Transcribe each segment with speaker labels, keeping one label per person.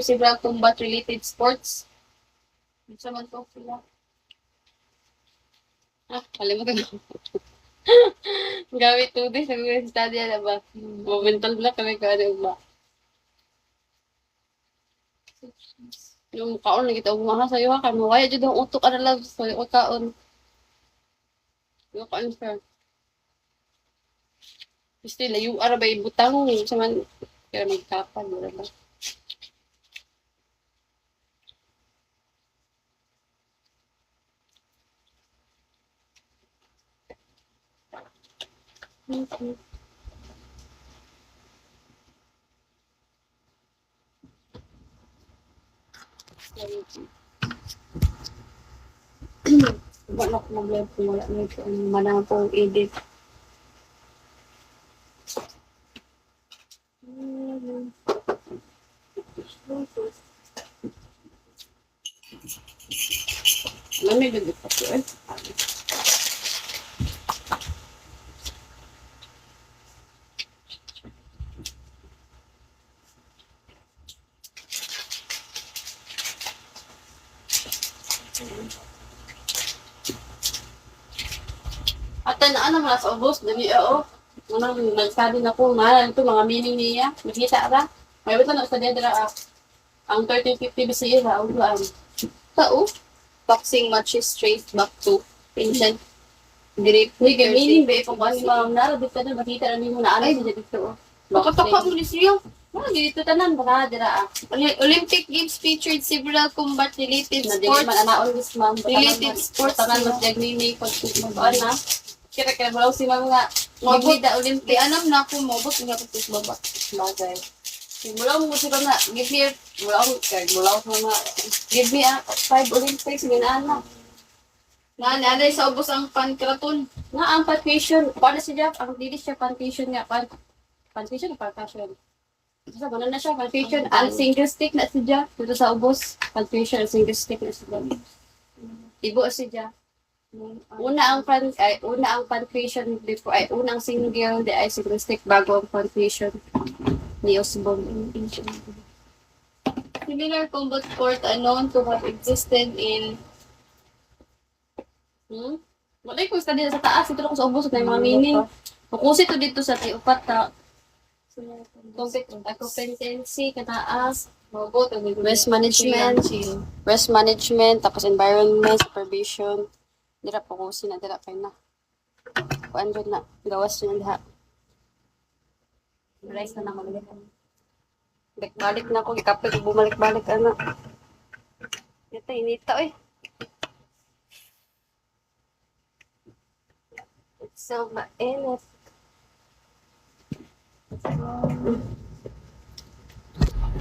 Speaker 1: several combat-related sports. Sa man to sila. Kalimutan ko. Gawit 2 days, study na ba? Mental block kami ka ano ba? Yung kaon na kita umaha sa'yo ha, kamo kaya dyan ang utok ka na lang sa'yo o kaon. Yung kaon ka. Gusto layo ara ba ibutang sa man kaya magkapan wala ba? Okay. Wala ko mag-live kung wala na ito ang manang pong edit. Lamig na dito po eh. Ate na ano mga sa ubos, dami oo. Unang nag-study na po, mahal ito, mga meaning niya. Nakita ra. May wala na sa dedra ang 1350 BCE ra, ulaan. Tao,
Speaker 2: Boxing matches straight back to ancient Greek.
Speaker 1: hindi ka meaning ba, kung ano mga nara, dito na makita na mo na ano siya dito.
Speaker 2: Makatapa mo ni siya.
Speaker 1: Dito tanan, baka dira
Speaker 2: Olympic Games featured several combat-related
Speaker 1: na dili
Speaker 2: sports.
Speaker 1: man anaon this ma'am.
Speaker 2: Related sports
Speaker 1: tanan
Speaker 2: na.
Speaker 1: mas jagmini pag na. Kira wala si ma'am nga.
Speaker 2: Mabot
Speaker 1: Mabida Olympic.
Speaker 2: Di anam na ako, mabot nga ako sa baba.
Speaker 1: Bagay. Wala mo si na, give me, wala ko na, give me 5 Olympics, ginaan na.
Speaker 2: Naanay sa ubos ang pankraton.
Speaker 1: Na ang pancreation, paano siya, ang dili siya pancreation nga, pancreation o pancreation? Sa ano na siya, pancreation, ang single stick na siya, dito sa ubos, pancreation, ang single stick na siya. Ibo siya. Una ang pancreation before, una ang single, di ay single stick bago ang pancreation. Ni Osborne.
Speaker 2: Similar combat sport are known to have existed in
Speaker 1: Wala ko study sa taas, ito ko sa ubos na yung mga meaning. Kukusit to dito sa tiupat ta. Competency, kataas, risk management, tapos environment, supervision. Dira po kusin na, dira kayo na. Kuan rin na, gawas nyo na lahat. Rice na naman ulit. Balik na ako, ikapit, bumalik-balik, ano. Ito, inita, eh. It's so mainit.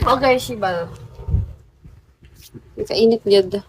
Speaker 1: Okay, Shibal. Ikainit yun.